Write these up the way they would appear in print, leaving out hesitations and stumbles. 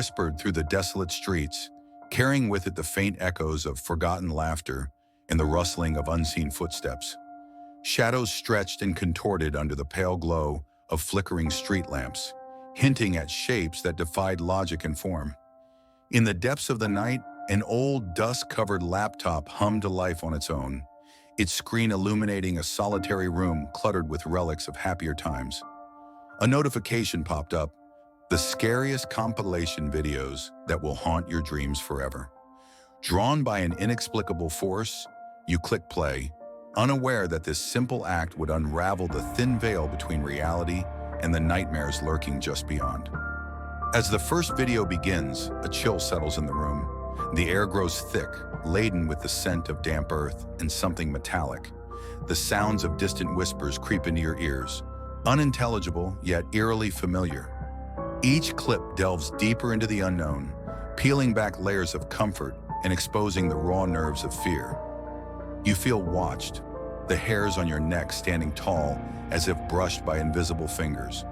whispered through the desolate streets, carrying with it the faint echoes of forgotten laughter and the rustling of unseen footsteps. Shadows stretched and contorted under the pale glow of flickering street lamps, hinting at shapes that defied logic and form. In the depths of the night, an old dust-covered laptop hummed to life on its own, its screen illuminating a solitary room cluttered with relics of happier times. A notification popped up, the scariest compilation videos that will haunt your dreams forever. Drawn by an inexplicable force, you click play, unaware that this simple act would unravel the thin veil between reality and the nightmares lurking just beyond. As the first video begins, a chill settles in the room. The air grows thick, laden with the scent of damp earth and something metallic. The sounds of distant whispers creep into your ears, unintelligible yet eerily familiar. Each clip delves deeper into the unknown, peeling back layers of comfort and exposing the raw nerves of fear. You feel watched, the hairs on your neck standing tall as if brushed by invisible fingers.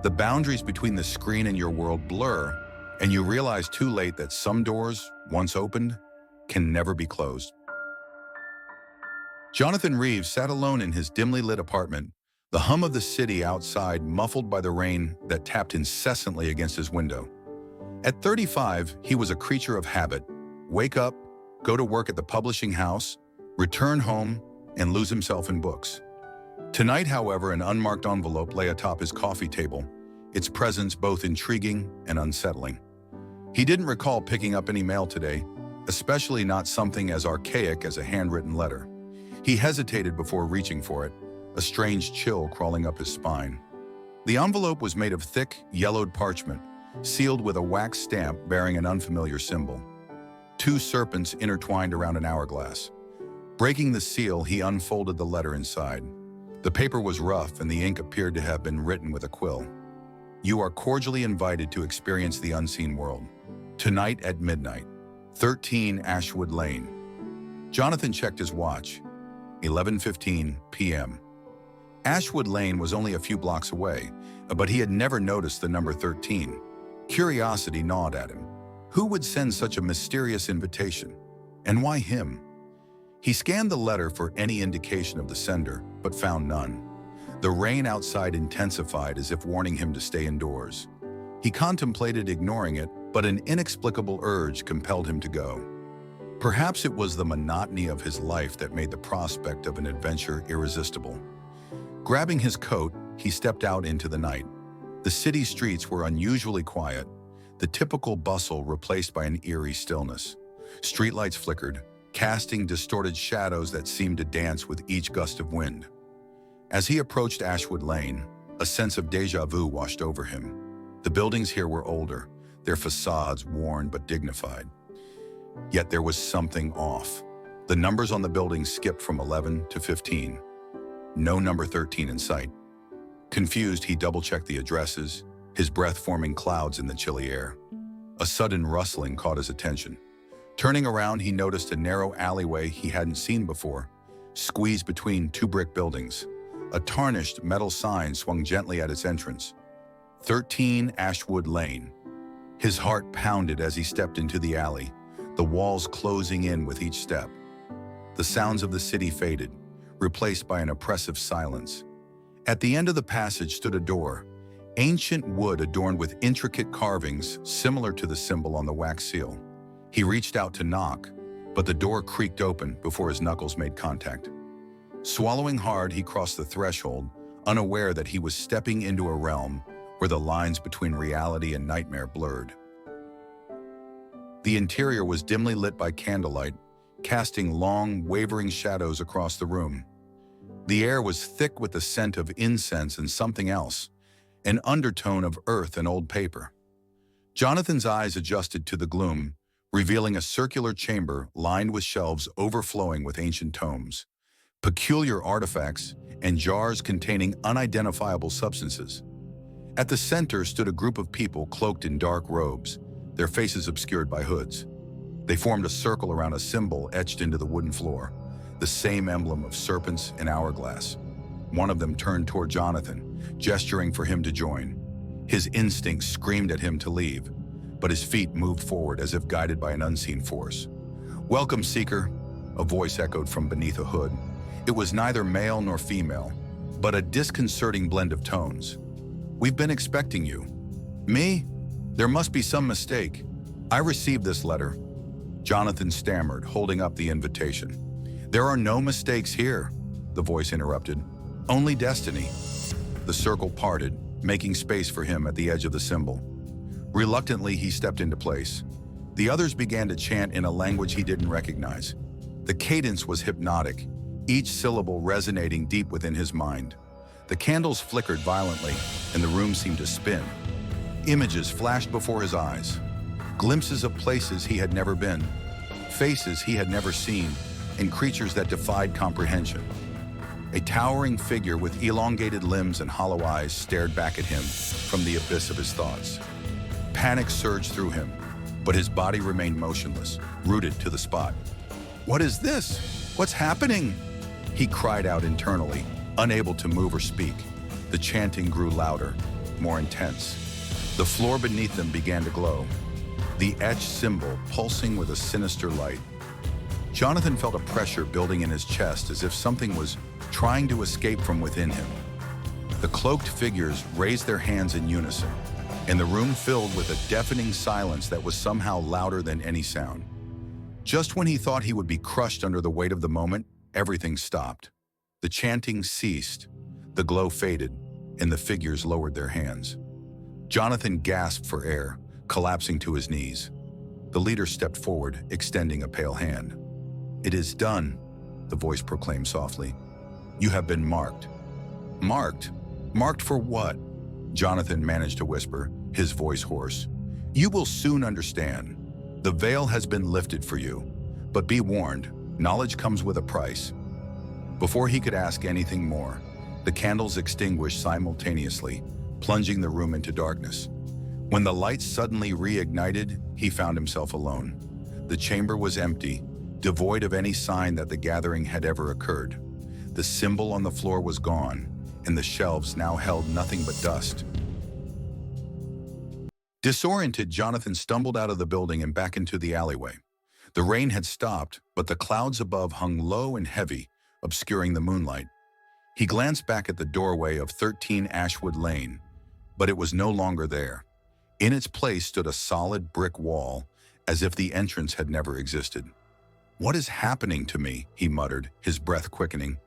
The boundaries between the screen and your world blur, and you realize too late that some doors, once opened, can never be closed. Jonathan Reeves sat alone in his dimly lit apartment, the hum of the city outside muffled by the rain that tapped incessantly against his window. At 35, he was a creature of habit. Wake up, go to work at the publishing house, return home, and lose himself in books. Tonight, however, an unmarked envelope lay atop his coffee table, its presence both intriguing and unsettling. He didn't recall picking up any mail today, especially not something as archaic as a handwritten letter. He hesitated before reaching for it, a strange chill crawling up his spine. The envelope was made of thick, yellowed parchment, sealed with a wax stamp bearing an unfamiliar symbol. Two serpents intertwined around an hourglass. Breaking the seal, he unfolded the letter inside. The paper was rough and the ink appeared to have been written with a quill. You are cordially invited to experience the unseen world. Tonight at midnight, 13 Ashwood Lane. Jonathan checked his watch. 11:15 p.m. Ashwood Lane was only a few blocks away, but he had never noticed the number 13. Curiosity gnawed at him. Who would send such a mysterious invitation? And why him? He scanned the letter for any indication of the sender, but found none. The rain outside intensified as if warning him to stay indoors. He contemplated ignoring it, but an inexplicable urge compelled him to go. Perhaps it was the monotony of his life that made the prospect of an adventure irresistible. Grabbing his coat, he stepped out into the night. The city streets were unusually quiet, the typical bustle replaced by an eerie stillness. Streetlights flickered, casting distorted shadows that seemed to dance with each gust of wind. As he approached Ashwood Lane, a sense of déjà vu washed over him. The buildings here were older, their facades worn but dignified. Yet there was something off. The numbers on the buildings skipped from 11 to 15. No number 13 in sight. Confused, he double-checked the addresses, his breath forming clouds in the chilly air. A sudden rustling caught his attention. Turning around, he noticed a narrow alleyway he hadn't seen before, squeezed between two brick buildings. A tarnished metal sign swung gently at its entrance. 13 Ashwood Lane. His heart pounded as he stepped into the alley, the walls closing in with each step. The sounds of the city faded, replaced by an oppressive silence. At the end of the passage stood a door, ancient wood adorned with intricate carvings similar to the symbol on the wax seal. He reached out to knock, but the door creaked open before his knuckles made contact. Swallowing hard, he crossed the threshold, unaware that he was stepping into a realm where the lines between reality and nightmare blurred. The interior was dimly lit by candlelight, casting long, wavering shadows across the room. The air was thick with the scent of incense and something else, an undertone of earth and old paper. Jonathan's eyes adjusted to the gloom, revealing a circular chamber lined with shelves overflowing with ancient tomes, peculiar artifacts, and jars containing unidentifiable substances. At the center stood a group of people cloaked in dark robes, their faces obscured by hoods. They formed a circle around a symbol etched into the wooden floor, the same emblem of serpents and hourglass. One of them turned toward Jonathan, gesturing for him to join. His instincts screamed at him to leave, but his feet moved forward as if guided by an unseen force. "Welcome, Seeker," a voice echoed from beneath a hood. It was neither male nor female, but a disconcerting blend of tones. "We've been expecting you." "Me? There must be some mistake. I received this letter," Jonathan stammered, holding up the invitation. "There are no mistakes here," the voice interrupted. "Only destiny." The circle parted, making space for him at the edge of the symbol. Reluctantly, he stepped into place. The others began to chant in a language he didn't recognize. The cadence was hypnotic, each syllable resonating deep within his mind. The candles flickered violently, and the room seemed to spin. Images flashed before his eyes, glimpses of places he had never been, faces he had never seen, and creatures that defied comprehension. A towering figure with elongated limbs and hollow eyes stared back at him from the abyss of his thoughts. Panic surged through him, but his body remained motionless, rooted to the spot. "What is this? What's happening?" He cried out internally, unable to move or speak. The chanting grew louder, more intense. The floor beneath them began to glow, the etched symbol pulsing with a sinister light. Jonathan felt a pressure building in his chest as if something was trying to escape from within him. The cloaked figures raised their hands in unison, and the room filled with a deafening silence that was somehow louder than any sound. Just when he thought he would be crushed under the weight of the moment, everything stopped. The chanting ceased, the glow faded, and the figures lowered their hands. Jonathan gasped for air, collapsing to his knees. The leader stepped forward, extending a pale hand. "It is done," the voice proclaimed softly. "You have been marked." "Marked? Marked for what?" Jonathan managed to whisper, his voice hoarse. "You will soon understand. The veil has been lifted for you, but be warned, knowledge comes with a price." Before he could ask anything more, the candles extinguished simultaneously, plunging the room into darkness. When the lights suddenly reignited, he found himself alone. The chamber was empty, devoid of any sign that the gathering had ever occurred. The symbol on the floor was gone, and the shelves now held nothing but dust. Disoriented, Jonathan stumbled out of the building and back into the alleyway. The rain had stopped, but the clouds above hung low and heavy, obscuring the moonlight. He glanced back at the doorway of 13 Ashwood Lane, but it was no longer there. In its place stood a solid brick wall, as if the entrance had never existed. "What is happening to me?" he muttered, his breath quickening.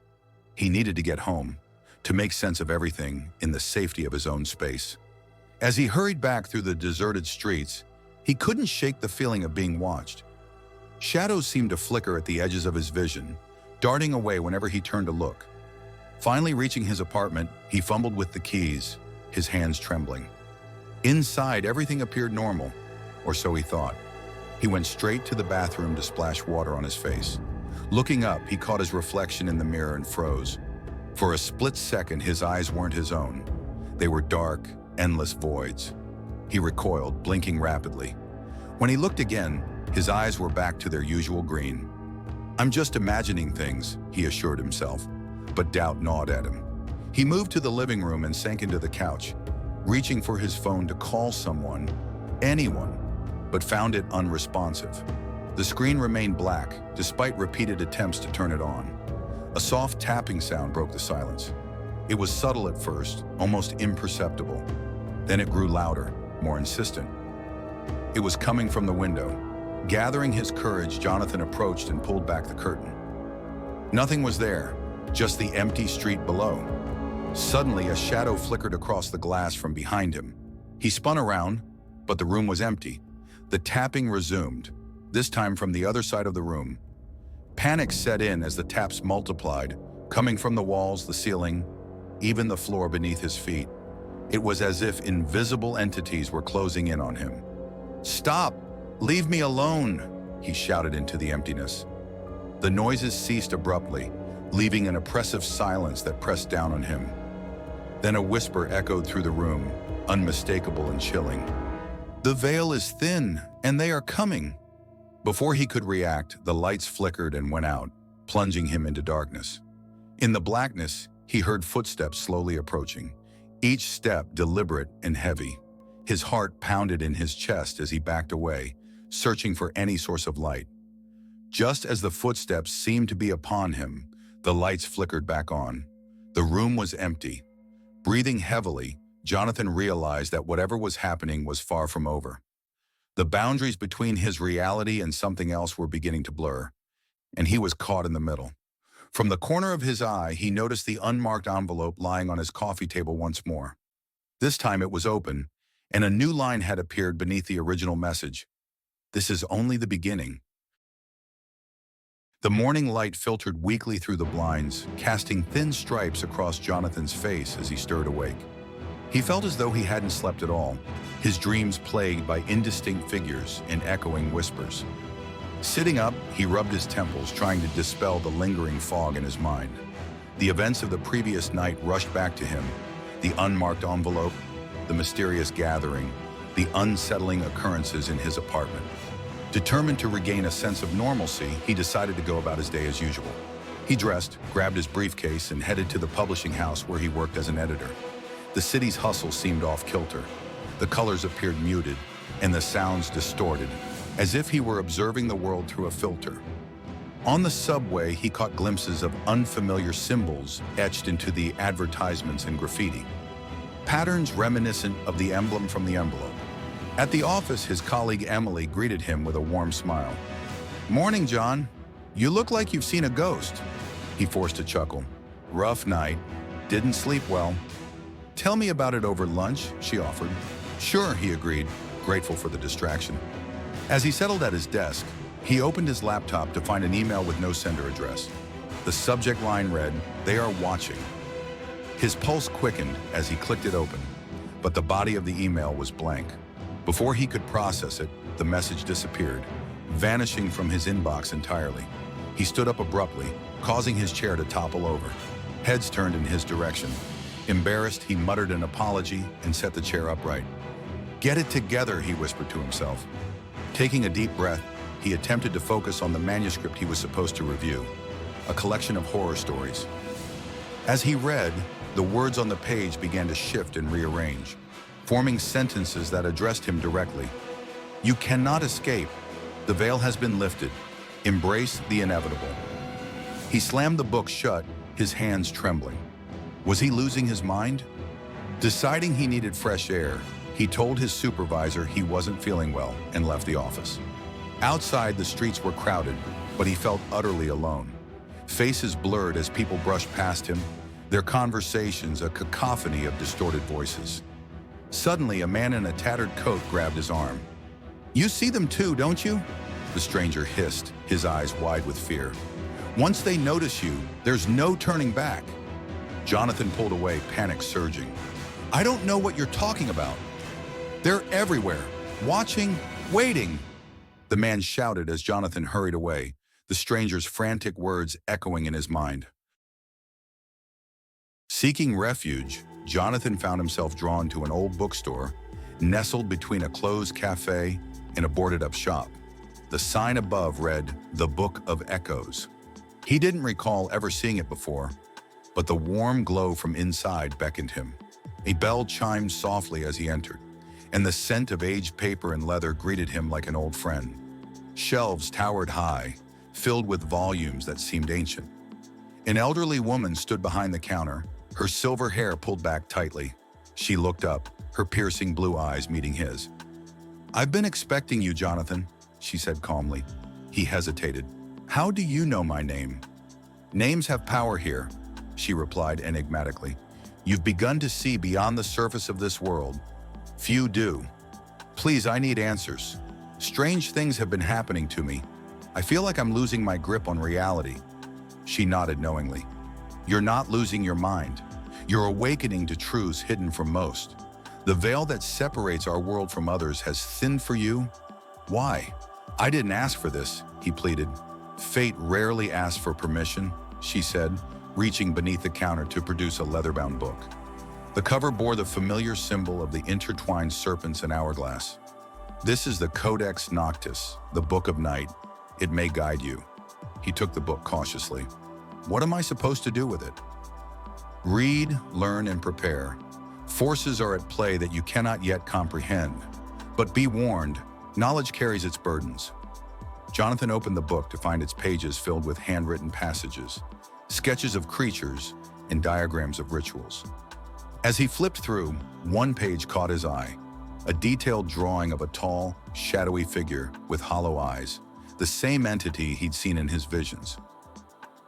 He needed to get home, to make sense of everything in the safety of his own space. As he hurried back through the deserted streets, he couldn't shake the feeling of being watched. Shadows seemed to flicker at the edges of his vision, darting away whenever he turned to look. Finally reaching his apartment, he fumbled with the keys, his hands trembling. Inside, everything appeared normal, or so he thought. He went straight to the bathroom to splash water on his face. Looking up, he caught his reflection in the mirror and froze. For a split second, his eyes weren't his own. They were dark, endless voids. He recoiled, blinking rapidly. When he looked again, his eyes were back to their usual green. "I'm just imagining things," he assured himself, but doubt gnawed at him. He moved to the living room and sank into the couch, reaching for his phone to call someone, anyone, but found it unresponsive. The screen remained black, despite repeated attempts to turn it on. A soft tapping sound broke the silence. It was subtle at first, almost imperceptible. Then it grew louder, more insistent. It was coming from the window. Gathering his courage, Jonathan approached and pulled back the curtain. Nothing was there, just the empty street below. Suddenly, a shadow flickered across the glass from behind him. He spun around, but the room was empty. The tapping resumed, this time from the other side of the room. Panic set in as the taps multiplied, coming from the walls, the ceiling, even the floor beneath his feet. It was as if invisible entities were closing in on him. "Stop! Leave me alone!" he shouted into the emptiness. The noises ceased abruptly, leaving an oppressive silence that pressed down on him. Then a whisper echoed through the room, unmistakable and chilling. "The veil is thin, and they are coming." Before he could react, the lights flickered and went out, plunging him into darkness. In the blackness, he heard footsteps slowly approaching, each step deliberate and heavy. His heart pounded in his chest as he backed away, searching for any source of light. Just as the footsteps seemed to be upon him, the lights flickered back on. The room was empty. Breathing heavily, Jonathan realized that whatever was happening was far from over. The boundaries between his reality and something else were beginning to blur, and he was caught in the middle. From the corner of his eye, he noticed the unmarked envelope lying on his coffee table once more. This time it was open, and a new line had appeared beneath the original message. "This is only the beginning." The morning light filtered weakly through the blinds, casting thin stripes across Jonathan's face as he stirred awake. He felt as though he hadn't slept at all, his dreams plagued by indistinct figures and echoing whispers. Sitting up, he rubbed his temples, trying to dispel the lingering fog in his mind. The events of the previous night rushed back to him: the unmarked envelope, the mysterious gathering, the unsettling occurrences in his apartment. Determined to regain a sense of normalcy, he decided to go about his day as usual. He dressed, grabbed his briefcase, and headed to the publishing house where he worked as an editor. The city's hustle seemed off-kilter. The colors appeared muted, and the sounds distorted, as if he were observing the world through a filter. On the subway, he caught glimpses of unfamiliar symbols etched into the advertisements and graffiti, patterns reminiscent of the emblem from the envelope. At the office, his colleague Emily greeted him with a warm smile. "Morning, John. You look like you've seen a ghost." He forced a chuckle. "Rough night. Didn't sleep well." "Tell me about it over lunch," she offered. "Sure," he agreed, grateful for the distraction. As he settled at his desk, he opened his laptop to find an email with no sender address. The subject line read, "They are watching." His pulse quickened as he clicked it open, but the body of the email was blank. Before he could process it, the message disappeared, vanishing from his inbox entirely. He stood up abruptly, causing his chair to topple over. Heads turned in his direction. Embarrassed, he muttered an apology and set the chair upright. "Get it together," he whispered to himself. Taking a deep breath, he attempted to focus on the manuscript he was supposed to review, a collection of horror stories. As he read, the words on the page began to shift and rearrange, forming sentences that addressed him directly. "You cannot escape. The veil has been lifted. Embrace the inevitable." He slammed the book shut, his hands trembling. Was he losing his mind? Deciding he needed fresh air, he told his supervisor he wasn't feeling well and left the office. Outside, the streets were crowded, but he felt utterly alone. Faces blurred as people brushed past him, their conversations a cacophony of distorted voices. Suddenly, a man in a tattered coat grabbed his arm. "You see them too, don't you?" the stranger hissed, his eyes wide with fear. "Once they notice you, there's no turning back." Jonathan pulled away, panic surging. "I don't know what you're talking about." "They're everywhere, watching, waiting," the man shouted as Jonathan hurried away, the stranger's frantic words echoing in his mind. Seeking refuge, Jonathan found himself drawn to an old bookstore, nestled between a closed cafe and a boarded-up shop. The sign above read, "The Book of Echoes." He didn't recall ever seeing it before, but the warm glow from inside beckoned him. A bell chimed softly as he entered, and the scent of aged paper and leather greeted him like an old friend. Shelves towered high, filled with volumes that seemed ancient. An elderly woman stood behind the counter, her silver hair pulled back tightly. She looked up, her piercing blue eyes meeting his. "I've been expecting you, Jonathan," she said calmly. He hesitated. "How do you know my name?" "Names have power here," she replied enigmatically. "You've begun to see beyond the surface of this world. Few do. Please, I need answers. Strange things have been happening to me. I feel like I'm losing my grip on reality." She nodded knowingly. "You're not losing your mind. You're awakening to truths hidden from most. The veil that separates our world from others has thinned for you. Why?" "I didn't ask for this," he pleaded. "Fate rarely asks for permission," she said, reaching beneath the counter to produce a leather-bound book. The cover bore the familiar symbol of the intertwined serpents and hourglass. "This is the Codex Noctis, the Book of Night. It may guide you." He took the book cautiously. "What am I supposed to do with it?" "Read, learn, and prepare. Forces are at play that you cannot yet comprehend. But be warned, knowledge carries its burdens. Jonathan opened the book to find its pages filled with handwritten passages, sketches of creatures, and diagrams of rituals. As he flipped through, one page caught his eye, a detailed drawing of a tall, shadowy figure with hollow eyes, the same entity he'd seen in his visions.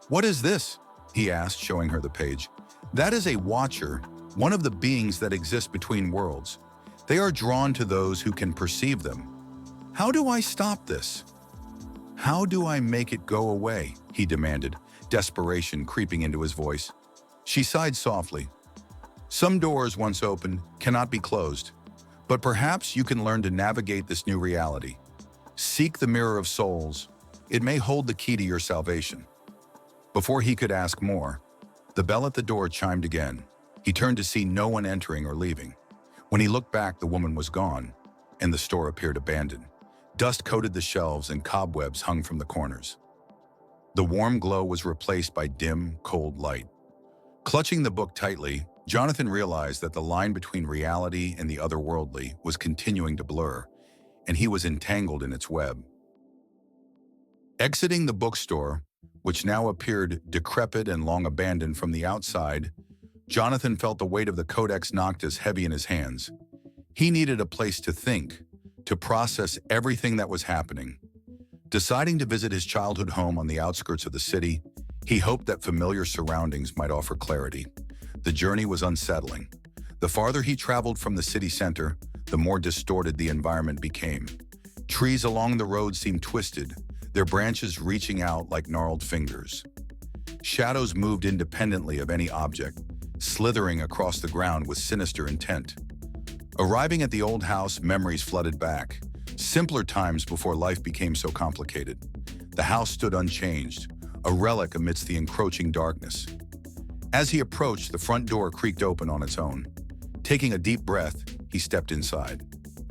"What is this?" he asked, showing her the page. "That is a watcher, one of the beings that exist between worlds. They are drawn to those who can perceive them. How do I stop this? How do I make it go away?" he demanded, desperation creeping into his voice. She sighed softly. "Some doors once opened cannot be closed, but perhaps you can learn to navigate this new reality. Seek the mirror of souls. It may hold the key to your salvation." Before he could ask more, the bell at the door chimed again. He turned to see no one entering or leaving. When he looked back, the woman was gone, and the store appeared abandoned. Dust coated the shelves and cobwebs hung from the corners. The warm glow was replaced by dim, cold light. Clutching the book tightly, Jonathan realized that the line between reality and the otherworldly was continuing to blur, and he was entangled in its web. Exiting the bookstore, which now appeared decrepit and long abandoned from the outside, Jonathan felt the weight of the Codex Noctis heavy in his hands. He needed a place to think, to process everything that was happening. Deciding to visit his childhood home on the outskirts of the city, he hoped that familiar surroundings might offer clarity. The journey was unsettling. The farther he traveled from the city center, the more distorted the environment became. Trees along the road seemed twisted, their branches reaching out like gnarled fingers. Shadows moved independently of any object, slithering across the ground with sinister intent. Arriving at the old house, memories flooded back. Simpler times before life became so complicated. The house stood unchanged, a relic amidst the encroaching darkness. As he approached, the front door creaked open on its own. Taking a deep breath, he stepped inside.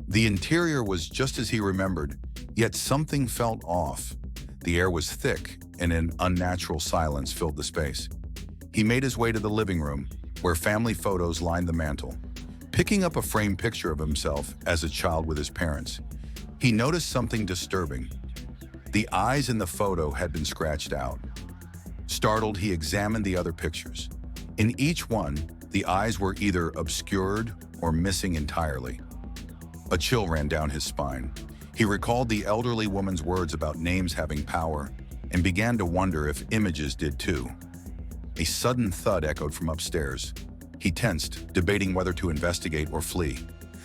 The interior was just as he remembered, yet something felt off. The air was thick, and an unnatural silence filled the space. He made his way to the living room, where family photos lined the mantel. Picking up a framed picture of himself as a child with his parents, he noticed something disturbing. The eyes in the photo had been scratched out. Startled, he examined the other pictures. In each one, the eyes were either obscured or missing entirely. A chill ran down his spine. He recalled the elderly woman's words about names having power and began to wonder if images did too. A sudden thud echoed from upstairs. He tensed, debating whether to investigate or flee.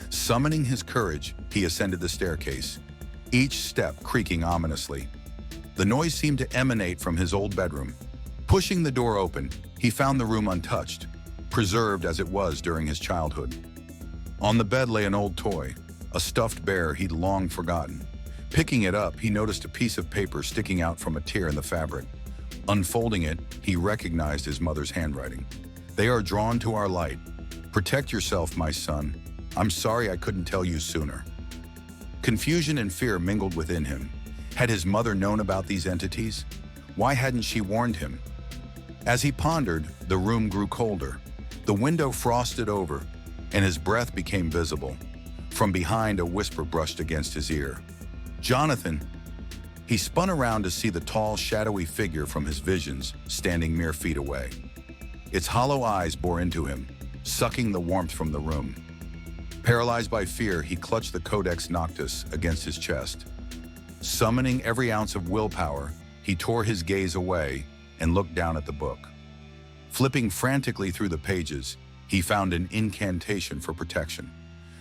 Summoning his courage, he ascended the staircase, each step creaking ominously. The noise seemed to emanate from his old bedroom. Pushing the door open, he found the room untouched, preserved as it was during his childhood. On the bed lay an old toy, a stuffed bear he'd long forgotten. Picking it up, he noticed a piece of paper sticking out from a tear in the fabric. Unfolding it, he recognized his mother's handwriting. "They are drawn to our light. Protect yourself, my son. I'm sorry I couldn't tell you sooner." Confusion and fear mingled within him. Had his mother known about these entities? Why hadn't she warned him? As he pondered, the room grew colder. The window frosted over, and his breath became visible. From behind, a whisper brushed against his ear. "Jonathan!" He spun around to see the tall, shadowy figure from his visions standing mere feet away. Its hollow eyes bore into him, sucking the warmth from the room. Paralyzed by fear, he clutched the Codex Noctis against his chest. Summoning every ounce of willpower, he tore his gaze away and looked down at the book. Flipping frantically through the pages, he found an incantation for protection.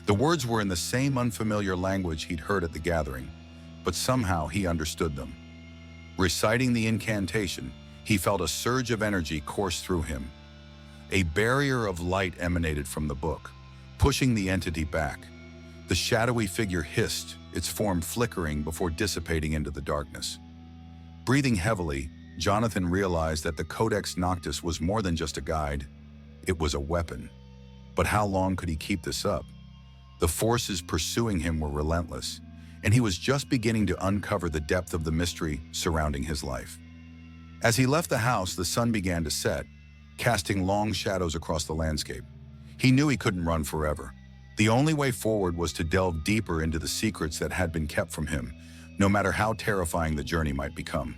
The words were in the same unfamiliar language he'd heard at the gathering, but somehow he understood them. Reciting the incantation, he felt a surge of energy course through him. A barrier of light emanated from the book, pushing the entity back. The shadowy figure hissed, its form flickering before dissipating into the darkness. Breathing heavily, Jonathan realized that the Codex Noctis was more than just a guide. It was a weapon. But how long could he keep this up? The forces pursuing him were relentless, and he was just beginning to uncover the depth of the mystery surrounding his life. As he left the house, the sun began to set, casting long shadows across the landscape. He knew he couldn't run forever. The only way forward was to delve deeper into the secrets that had been kept from him, no matter how terrifying the journey might become.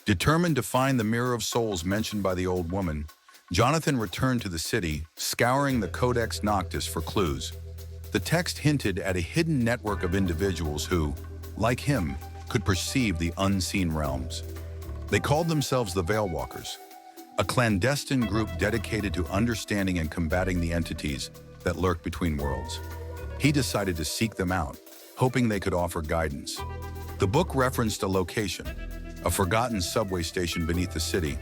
Determined to find the Mirror of Souls mentioned by the old woman, Jonathan returned to the city, scouring the Codex Noctis for clues. The text hinted at a hidden network of individuals who, like him, could perceive the unseen realms. They called themselves the Veilwalkers, a clandestine group dedicated to understanding and combating the entities that lurk between worlds. He decided to seek them out, hoping they could offer guidance. The book referenced a location, a forgotten subway station beneath the city,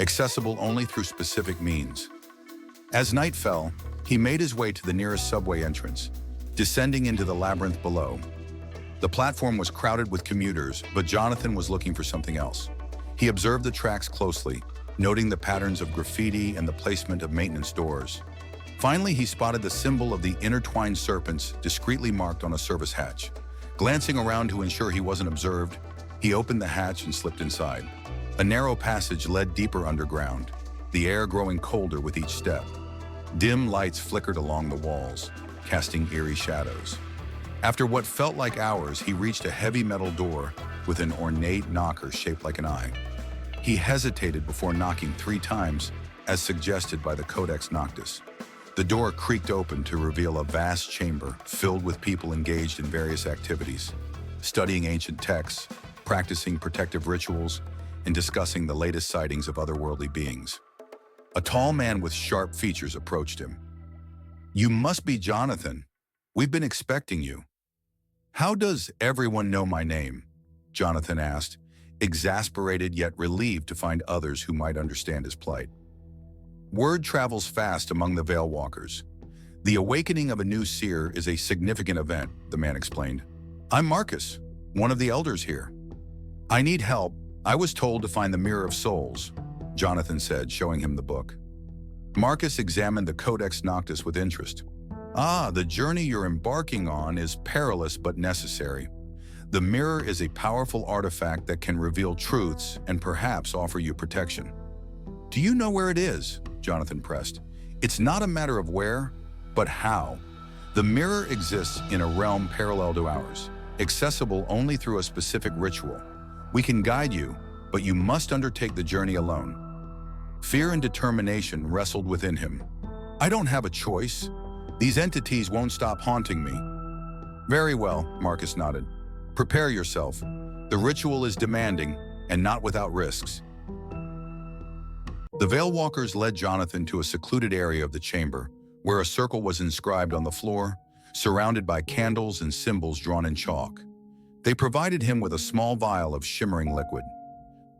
accessible only through specific means. As night fell, he made his way to the nearest subway entrance, descending into the labyrinth below. The platform was crowded with commuters, but Jonathan was looking for something else. He observed the tracks closely, noting the patterns of graffiti and the placement of maintenance doors. Finally, he spotted the symbol of the intertwined serpents discreetly marked on a service hatch. Glancing around to ensure he wasn't observed, he opened the hatch and slipped inside. A narrow passage led deeper underground, the air growing colder with each step. Dim lights flickered along the walls, casting eerie shadows. After what felt like hours, he reached a heavy metal door with an ornate knocker shaped like an eye. He hesitated before knocking 3 times, as suggested by the Codex Noctis. The door creaked open to reveal a vast chamber filled with people engaged in various activities, studying ancient texts, practicing protective rituals, and discussing the latest sightings of otherworldly beings. A tall man with sharp features approached him. "You must be Jonathan. We've been expecting you." "How does everyone know my name?" Jonathan asked, exasperated yet relieved to find others who might understand his plight. "Word travels fast among the Veilwalkers. The awakening of a new seer is a significant event," the man explained. "I'm Marcus, one of the elders here." "I need help. I was told to find the Mirror of Souls," Jonathan said, showing him the book. Marcus examined the Codex Noctis with interest. "Ah, the journey you're embarking on is perilous but necessary. The mirror is a powerful artifact that can reveal truths and perhaps offer you protection." "Do you know where it is?" Jonathan pressed. "It's not a matter of where, but how. The mirror exists in a realm parallel to ours, accessible only through a specific ritual. We can guide you, but you must undertake the journey alone." Fear and determination wrestled within him. "I don't have a choice. These entities won't stop haunting me." "Very well," Marcus nodded. "Prepare yourself. The ritual is demanding and not without risks." The Veilwalkers led Jonathan to a secluded area of the chamber, where a circle was inscribed on the floor, surrounded by candles and symbols drawn in chalk. They provided him with a small vial of shimmering liquid.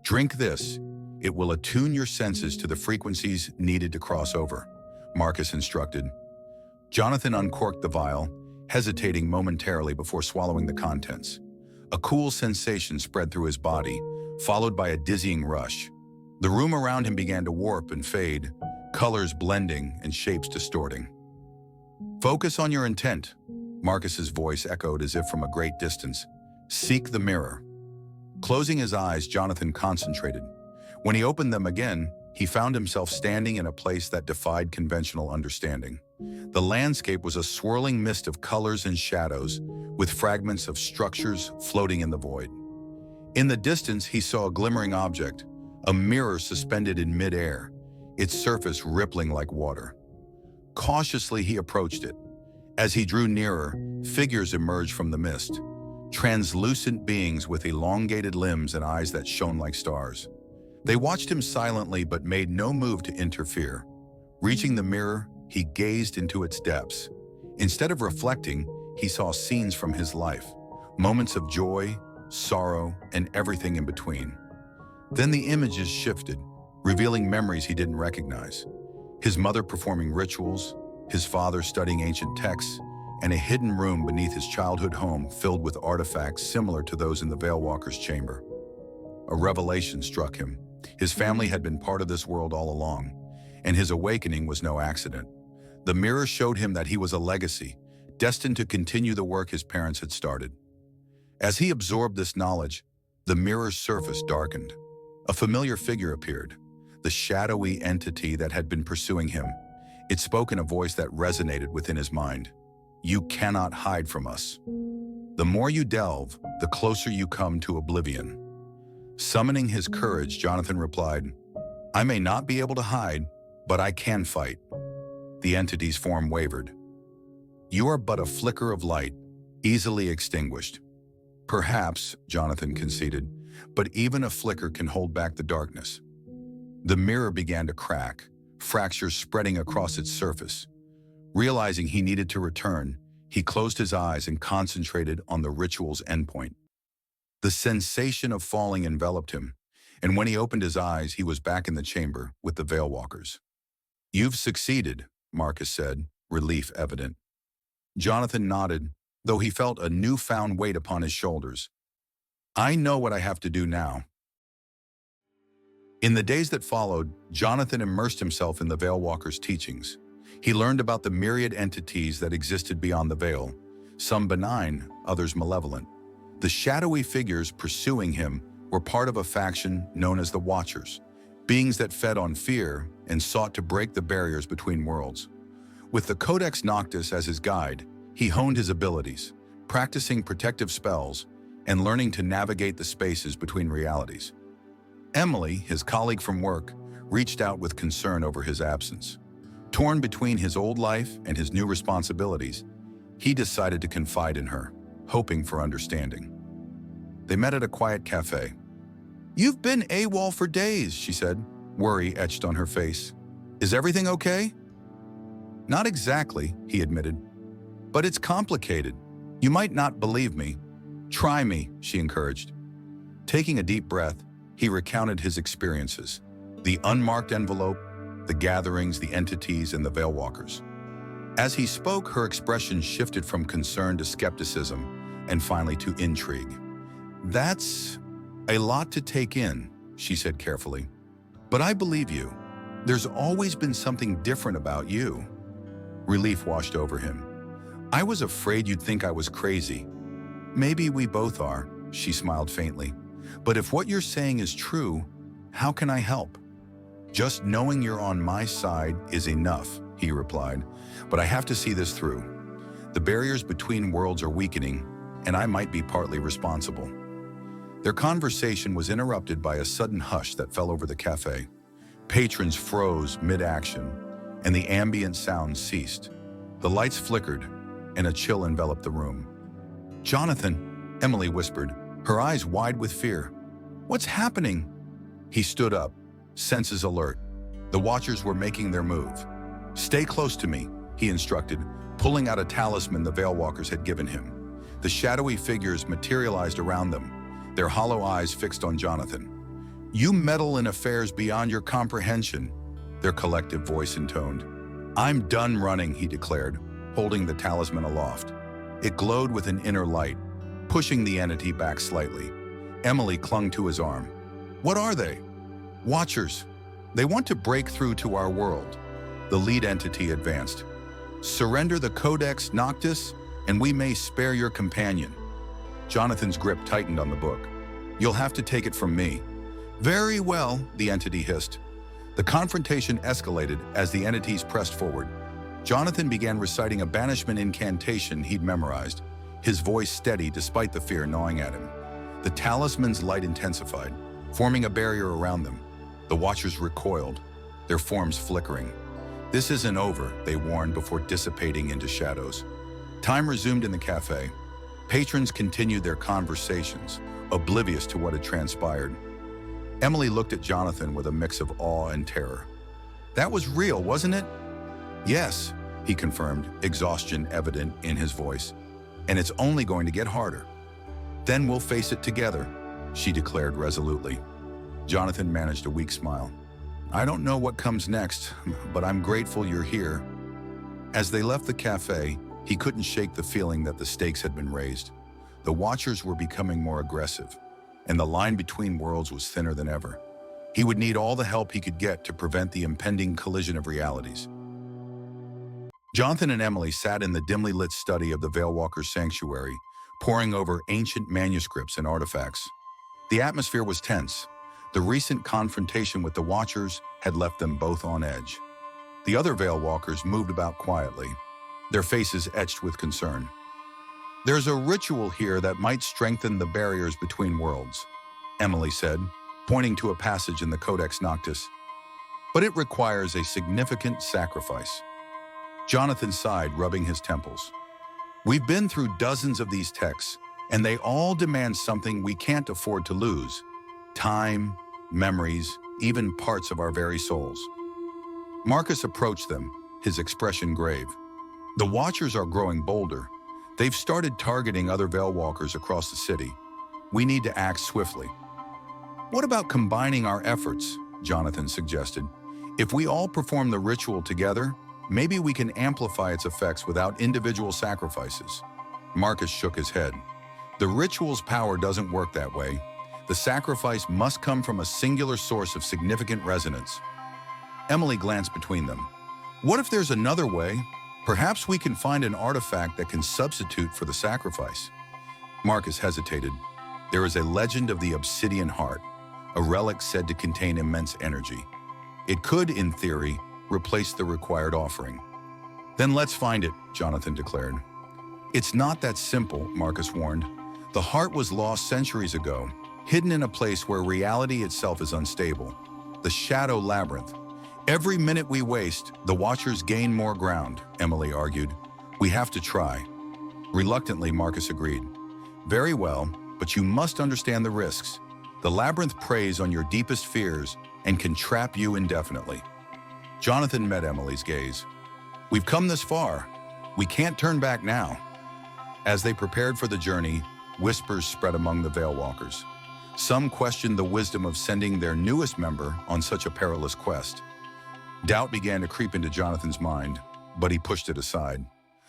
"Drink this. It will attune your senses to the frequencies needed to cross over," Marcus instructed. Jonathan uncorked the vial, hesitating momentarily before swallowing the contents. A cool sensation spread through his body, followed by a dizzying rush. The room around him began to warp and fade, colors blending and shapes distorting. "Focus on your intent," Marcus's voice echoed as if from a great distance. "Seek the mirror." Closing his eyes, Jonathan concentrated. When he opened them again, he found himself standing in a place that defied conventional understanding. The landscape was a swirling mist of colors and shadows, with fragments of structures floating in the void. In the distance, he saw a glimmering object, a mirror suspended in midair, its surface rippling like water. Cautiously, he approached it. As he drew nearer, figures emerged from the mist, translucent beings with elongated limbs and eyes that shone like stars. They watched him silently but made no move to interfere. Reaching the mirror, he gazed into its depths. Instead of reflecting, he saw scenes from his life, moments of joy, sorrow, and everything in between. Then the images shifted, revealing memories he didn't recognize. His mother performing rituals, his father studying ancient texts, and a hidden room beneath his childhood home filled with artifacts similar to those in the Veilwalker's chamber. A revelation struck him. His family had been part of this world all along, and his awakening was no accident. The mirror showed him that he was a legacy, destined to continue the work his parents had started. As he absorbed this knowledge, the mirror's surface darkened. A familiar figure appeared, the shadowy entity that had been pursuing him. It spoke in a voice that resonated within his mind. You cannot hide from us. The more you delve, the closer you come to oblivion. Summoning his courage, Jonathan replied, I may not be able to hide, but I can fight. The entity's form wavered. You are but a flicker of light, easily extinguished. Perhaps, Jonathan conceded, but even a flicker can hold back the darkness. The mirror began to crack, fractures spreading across its surface. Realizing he needed to return, he closed his eyes and concentrated on the ritual's endpoint. The sensation of falling enveloped him, and when he opened his eyes, he was back in the chamber with the Veilwalkers. You've succeeded, Marcus said, relief evident. Jonathan nodded, though he felt a newfound weight upon his shoulders. I know what I have to do now. In the days that followed, Jonathan immersed himself in the Veilwalkers' teachings. He learned about the myriad entities that existed beyond the veil, some benign, others malevolent. The shadowy figures pursuing him were part of a faction known as the Watchers, beings that fed on fear and sought to break the barriers between worlds. With the Codex Noctis as his guide, he honed his abilities, practicing protective spells and learning to navigate the spaces between realities. Emily, his colleague from work, reached out with concern over his absence. Torn between his old life and his new responsibilities, he decided to confide in her, hoping for understanding. They met at a quiet cafe. You've been AWOL for days, she said, worry etched on her face. Is everything okay? Not exactly, he admitted. But it's complicated. You might not believe me. Try me, she encouraged. Taking a deep breath, he recounted his experiences. The unmarked envelope, the gatherings, the entities, and the Veilwalkers. As he spoke, her expression shifted from concern to skepticism, and finally to intrigue. That's a lot to take in, she said carefully. But I believe you. There's always been something different about you. Relief washed over him. I was afraid you'd think I was crazy. Maybe we both are, she smiled faintly. But if what you're saying is true, how can I help? Just knowing you're on my side is enough, he replied. But I have to see this through. The barriers between worlds are weakening, and I might be partly responsible. Their conversation was interrupted by a sudden hush that fell over the cafe. Patrons froze mid-action, and the ambient sounds ceased. The lights flickered, and a chill enveloped the room. Jonathan, Emily whispered, her eyes wide with fear. What's happening? He stood up, senses alert. The Watchers were making their move. Stay close to me, he instructed, pulling out a talisman the Veilwalkers had given him. The shadowy figures materialized around them, their hollow eyes fixed on Jonathan. You meddle in affairs beyond your comprehension, their collective voice intoned. I'm done running, he declared, holding the talisman aloft. It glowed with an inner light, pushing the entity back slightly. Emily clung to his arm. What are they? Watchers. They want to break through to our world. The lead entity advanced. Surrender the Codex Noctis, and we may spare your companion. Jonathan's grip tightened on the book. You'll have to take it from me. Very well, the entity hissed. The confrontation escalated as the entities pressed forward. Jonathan began reciting a banishment incantation he'd memorized, his voice steady despite the fear gnawing at him. The talisman's light intensified, forming a barrier around them. The Watchers recoiled, their forms flickering. This isn't over, they warned before dissipating into shadows. Time resumed in the cafe. Patrons continued their conversations, oblivious to what had transpired. Emily looked at Jonathan with a mix of awe and terror. That was real, wasn't it? Yes, he confirmed, exhaustion evident in his voice. And it's only going to get harder. Then we'll face it together, she declared resolutely. Jonathan managed a weak smile. I don't know what comes next, but I'm grateful you're here. As they left the cafe, he couldn't shake the feeling that the stakes had been raised. The Watchers were becoming more aggressive, and the line between worlds was thinner than ever. He would need all the help he could get to prevent the impending collision of realities. Jonathan and Emily sat in the dimly lit study of the Veilwalkers' sanctuary, poring over ancient manuscripts and artifacts. The atmosphere was tense. The recent confrontation with the Watchers had left them both on edge. The other Veilwalkers moved about quietly, their faces etched with concern. "There's a ritual here that might strengthen the barriers between worlds," Emily said, pointing to a passage in the Codex Noctis. "But it requires a significant sacrifice." Jonathan sighed, rubbing his temples. "We've been through dozens of these texts, and they all demand something we can't afford to lose: time, memories, even parts of our very souls." Marcus approached them, his expression grave. "The Watchers are growing bolder. They've started targeting other Veilwalkers across the city. We need to act swiftly." "What about combining our efforts?" Jonathan suggested. "If we all perform the ritual together, maybe we can amplify its effects without individual sacrifices." Marcus shook his head. "The ritual's power doesn't work that way. The sacrifice must come from a singular source of significant resonance." Emily glanced between them. "What if there's another way? Perhaps we can find an artifact that can substitute for the sacrifice." Marcus hesitated. "There is a legend of the obsidian heart, a relic said to contain immense energy. It could, in theory, replace the required offering." "Then let's find it," Jonathan declared. "It's not that simple," Marcus warned. "The heart was lost centuries ago, hidden in a place where reality itself is unstable. The Shadow Labyrinth. Every minute we waste, the Watchers gain more ground," Emily argued. "We have to try." Reluctantly, Marcus agreed. "Very well, but you must understand the risks. The labyrinth preys on your deepest fears and can trap you indefinitely." Jonathan met Emily's gaze. "We've come this far. We can't turn back now." As they prepared for the journey, whispers spread among the Veilwalkers. Some questioned the wisdom of sending their newest member on such a perilous quest. Doubt began to creep into Jonathan's mind, but he pushed it aside.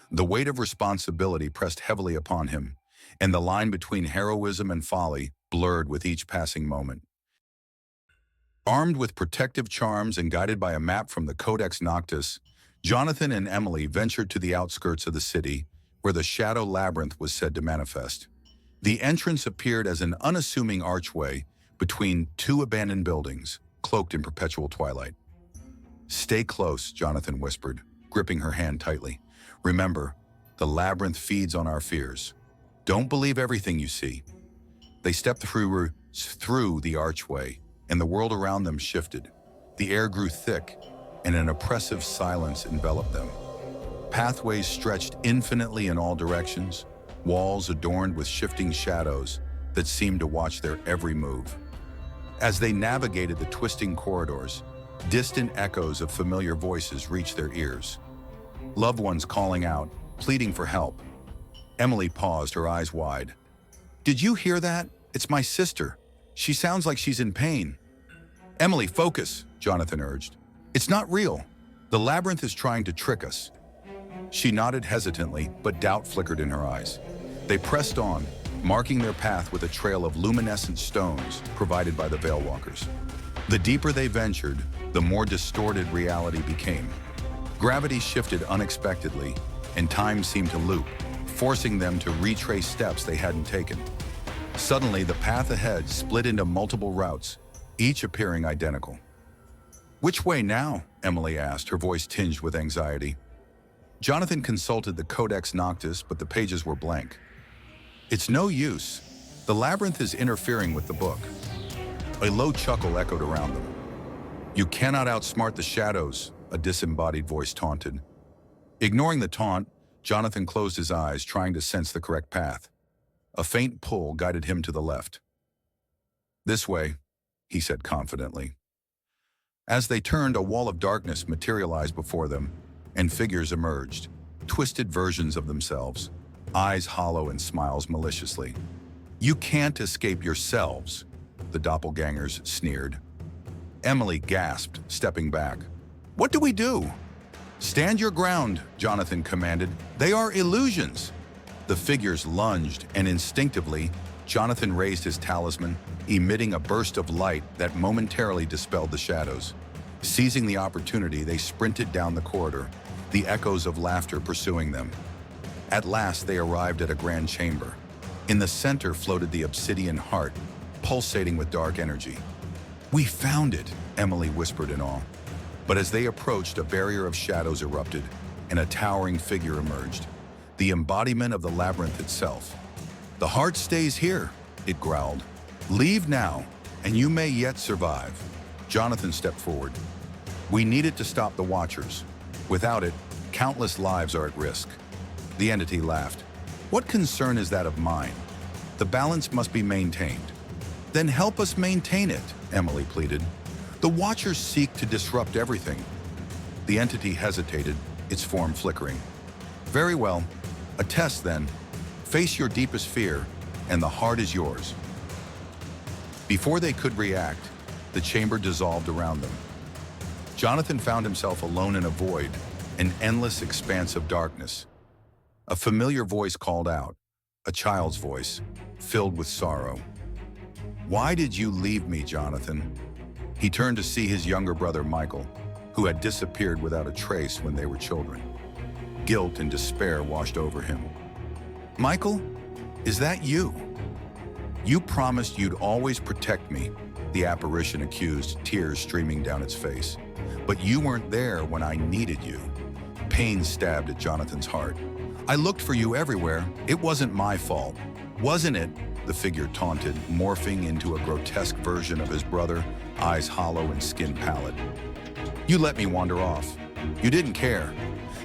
The weight of responsibility pressed heavily upon him, and the line between heroism and folly blurred with each passing moment. Armed with protective charms and guided by a map from the Codex Noctis, Jonathan and Emily ventured to the outskirts of the city, where the Shadow Labyrinth was said to manifest. The entrance appeared as an unassuming archway between two abandoned buildings, cloaked in perpetual twilight. "Stay close," Jonathan whispered, gripping her hand tightly. "Remember, the labyrinth feeds on our fears. Don't believe everything you see." They stepped through the archway, and the world around them shifted. The air grew thick, and an oppressive silence enveloped them. Pathways stretched infinitely in all directions, walls adorned with shifting shadows that seemed to watch their every move. As they navigated the twisting corridors, distant echoes of familiar voices reached their ears. Loved ones calling out, pleading for help. Emily paused, her eyes wide. "Did you hear that? It's my sister. She sounds like she's in pain." "Emily, focus," Jonathan urged. "It's not real. The labyrinth is trying to trick us." She nodded hesitantly, but doubt flickered in her eyes. They pressed on, marking their path with a trail of luminescent stones provided by the Veilwalkers. The deeper they ventured, the more distorted reality became. Gravity shifted unexpectedly, and time seemed to loop, forcing them to retrace steps they hadn't taken. Suddenly, the path ahead split into multiple routes, each appearing identical. "Which way now?" Emily asked, her voice tinged with anxiety. Jonathan consulted the Codex Noctis, but the pages were blank. "It's no use. The labyrinth is interfering with the book." A low chuckle echoed around them. "You cannot outsmart the shadows," a disembodied voice taunted. Ignoring the taunt, Jonathan closed his eyes, trying to sense the correct path. A faint pull guided him to the left. "This way," he said confidently. As they turned, a wall of darkness materialized before them, and figures emerged, twisted versions of themselves, eyes hollow and smiles maliciously. "You can't escape yourselves," the doppelgangers sneered. Emily gasped, stepping back. "What do we do?" "Stand your ground," Jonathan commanded. "They are illusions." The figures lunged, and instinctively, Jonathan raised his talisman, emitting a burst of light that momentarily dispelled the shadows. Seizing the opportunity, they sprinted down the corridor, the echoes of laughter pursuing them. At last, they arrived at a grand chamber. In the center floated the obsidian heart, pulsating with dark energy. "We found it," Emily whispered in awe. But as they approached, a barrier of shadows erupted, and a towering figure emerged, the embodiment of the labyrinth itself. "The heart stays here," it growled. "Leave now, and you may yet survive." Jonathan stepped forward. "We need it to stop the Watchers. Without it, countless lives are at risk." The entity laughed. "What concern is that of mine? The balance must be maintained." "Then help us maintain it," Emily pleaded. "The Watchers seek to disrupt everything." The entity hesitated, its form flickering. "Very well. A test, then. Face your deepest fear, and the heart is yours." Before they could react, the chamber dissolved around them. Jonathan found himself alone in a void, an endless expanse of darkness. A familiar voice called out, a child's voice, filled with sorrow. "Why did you leave me, Jonathan?" He turned to see his younger brother, Michael, who had disappeared without a trace when they were children. Guilt and despair washed over him. "Michael, is that you? You promised you'd always protect me," the apparition accused, tears streaming down its face. "But you weren't there when I needed you." Pain stabbed at Jonathan's heart. "I looked for you everywhere. It wasn't my fault." "Wasn't it?" the figure taunted, morphing into a grotesque version of his brother, eyes hollow and skin pallid. "You let me wander off. You didn't care."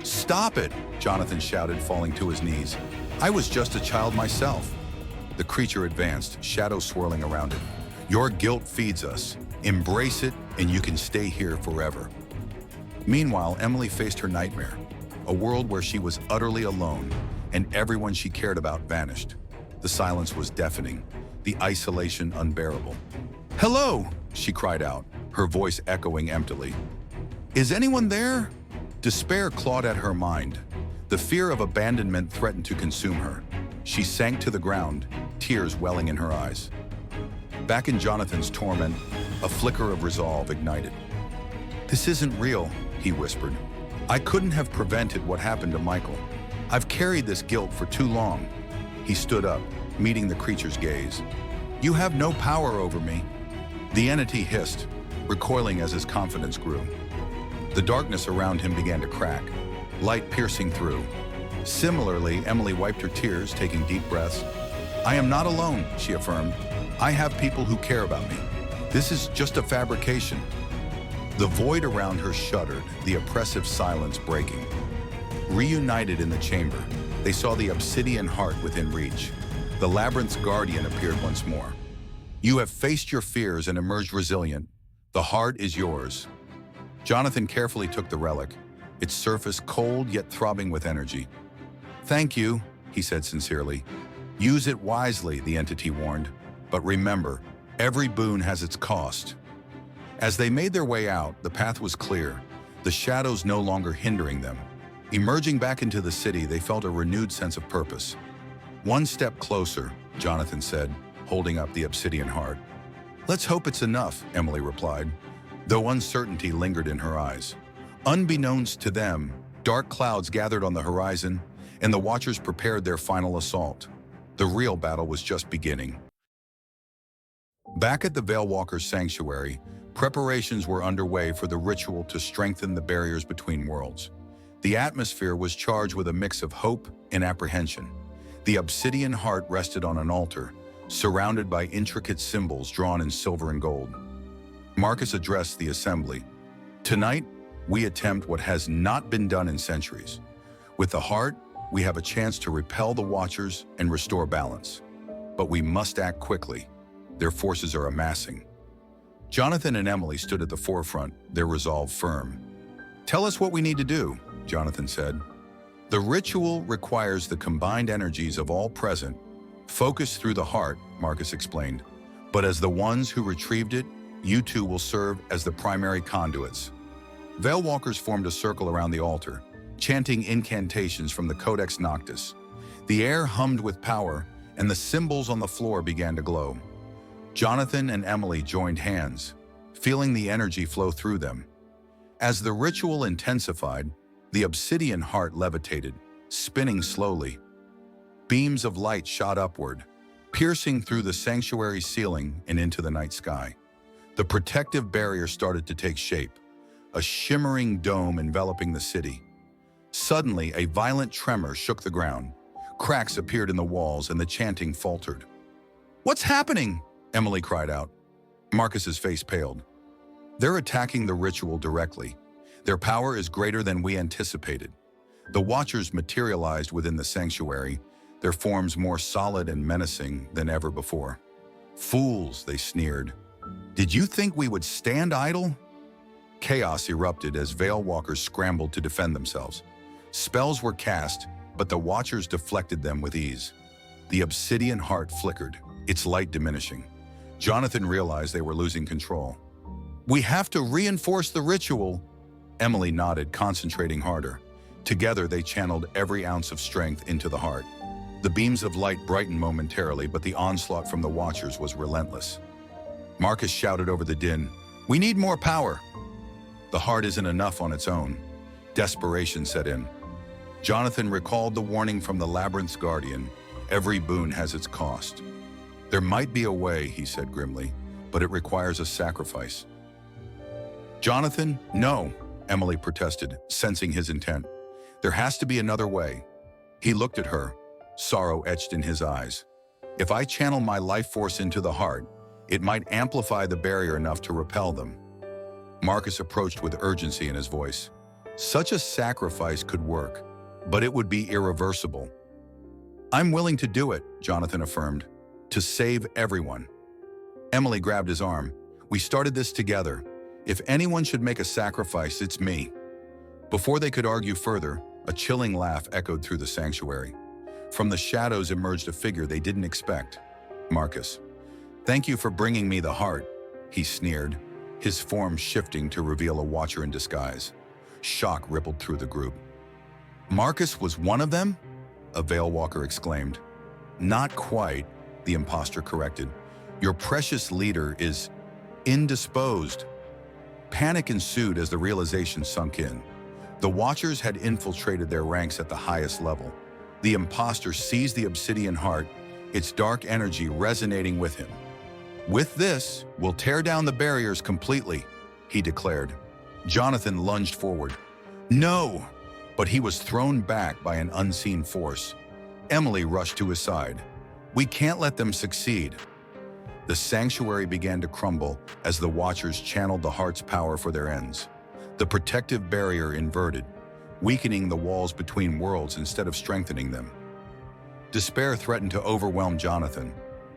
"Stop it!" Jonathan shouted, falling to his knees. "I was just a child myself." The creature advanced, shadows swirling around it. "Your guilt feeds us. Embrace it, and you can stay here forever." Meanwhile, Emily faced her nightmare, a world where she was utterly alone, and everyone she cared about vanished. The silence was deafening, the isolation unbearable. "Hello!" she cried out, her voice echoing emptily. "Is anyone there?" Despair clawed at her mind. The fear of abandonment threatened to consume her. She sank to the ground, tears welling in her eyes. Back in Jonathan's torment, a flicker of resolve ignited. "This isn't real," he whispered. "I couldn't have prevented what happened to Michael. I've carried this guilt for too long." He stood up, meeting the creature's gaze. "You have no power over me." The entity hissed, recoiling as his confidence grew. The darkness around him began to crack, light piercing through. Similarly, Emily wiped her tears, taking deep breaths. "I am not alone," she affirmed. "I have people who care about me. This is just a fabrication." The void around her shuddered, the oppressive silence breaking. Reunited in the chamber, they saw the obsidian heart within reach. The labyrinth's guardian appeared once more. "You have faced your fears and emerged resilient. The heart is yours." Jonathan carefully took the relic, its surface cold yet throbbing with energy. "Thank you," he said sincerely. "Use it wisely," the entity warned. "But remember, every boon has its cost." As they made their way out, the path was clear, the shadows no longer hindering them. Emerging back into the city, they felt a renewed sense of purpose. "One step closer," Jonathan said, holding up the obsidian heart. "Let's hope it's enough," Emily replied, though uncertainty lingered in her eyes. Unbeknownst to them, dark clouds gathered on the horizon, and the Watchers prepared their final assault. The real battle was just beginning. Back at the Veilwalkers' sanctuary, preparations were underway for the ritual to strengthen the barriers between worlds. The atmosphere was charged with a mix of hope and apprehension. The obsidian heart rested on an altar, surrounded by intricate symbols drawn in silver and gold. Marcus addressed the assembly. "Tonight, we attempt what has not been done in centuries. With the heart, we have a chance to repel the Watchers and restore balance. But we must act quickly. Their forces are amassing." Jonathan and Emily stood at the forefront, their resolve firm. "Tell us what we need to do," Jonathan said. "The ritual requires the combined energies of all present, focused through the heart," Marcus explained. "But as the ones who retrieved it, you two will serve as the primary conduits." Veilwalkers formed a circle around the altar, chanting incantations from the Codex Noctis. The air hummed with power, and the symbols on the floor began to glow. Jonathan and Emily joined hands, feeling the energy flow through them. As the ritual intensified, the obsidian heart levitated, spinning slowly. Beams of light shot upward, piercing through the sanctuary ceiling and into the night sky. The protective barrier started to take shape, a shimmering dome enveloping the city. Suddenly, a violent tremor shook the ground. Cracks appeared in the walls and the chanting faltered. "What's happening?" Emily cried out. Marcus's face paled. "They're attacking the ritual directly. Their power is greater than we anticipated." The Watchers materialized within the sanctuary, their forms more solid and menacing than ever before. "Fools," they sneered. "Did you think we would stand idle?" Chaos erupted as Veilwalkers scrambled to defend themselves. Spells were cast, but the Watchers deflected them with ease. The obsidian heart flickered, its light diminishing. Jonathan realized they were losing control. "We have to reinforce the ritual." Emily nodded, concentrating harder. Together, they channeled every ounce of strength into the heart. The beams of light brightened momentarily, but the onslaught from the Watchers was relentless. Marcus shouted over the din, "We need more power!" The heart isn't enough on its own. Desperation set in. Jonathan recalled the warning from the Labyrinth's guardian, "Every boon has its cost." "There might be a way," he said grimly, "but it requires a sacrifice." "Jonathan, no," Emily protested, sensing his intent. "There has to be another way." He looked at her, sorrow etched in his eyes. "If I channel my life force into the heart, it might amplify the barrier enough to repel them." Marcus approached with urgency in his voice. "Such a sacrifice could work, but it would be irreversible." "I'm willing to do it," Jonathan affirmed, "to save everyone." Emily grabbed his arm. "We started this together. If anyone should make a sacrifice, it's me." Before they could argue further, a chilling laugh echoed through the sanctuary. From the shadows emerged a figure they didn't expect. Marcus. "Thank you for bringing me the heart," he sneered, his form shifting to reveal a Watcher in disguise. Shock rippled through the group. "Marcus was one of them?" a Veilwalker exclaimed. "Not quite," the imposter corrected. "Your precious leader is indisposed." Panic ensued as the realization sunk in. The Watchers had infiltrated their ranks at the highest level. The imposter seized the obsidian heart, its dark energy resonating with him. "With this, we'll tear down the barriers completely," he declared. Jonathan lunged forward. "No!" But he was thrown back by an unseen force. Emily rushed to his side. "We can't let them succeed." The sanctuary began to crumble as the Watchers channeled the heart's power for their ends. The protective barrier inverted, weakening the walls between worlds instead of strengthening them. Despair threatened to overwhelm Jonathan,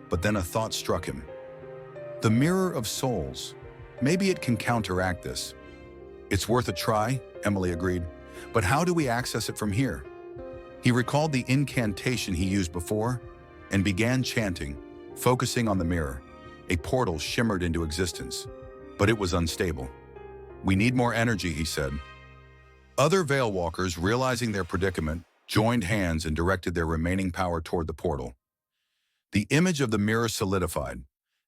but then a thought struck him. The Mirror of Souls. Maybe it can counteract this. "It's worth a try," Emily agreed. "But how do we access it from here?" He recalled the incantation he used before and began chanting, focusing on the mirror. A portal shimmered into existence, but it was unstable. "We need more energy," he said. Other Veilwalkers, realizing their predicament, joined hands and directed their remaining power toward the portal. The image of the mirror solidified.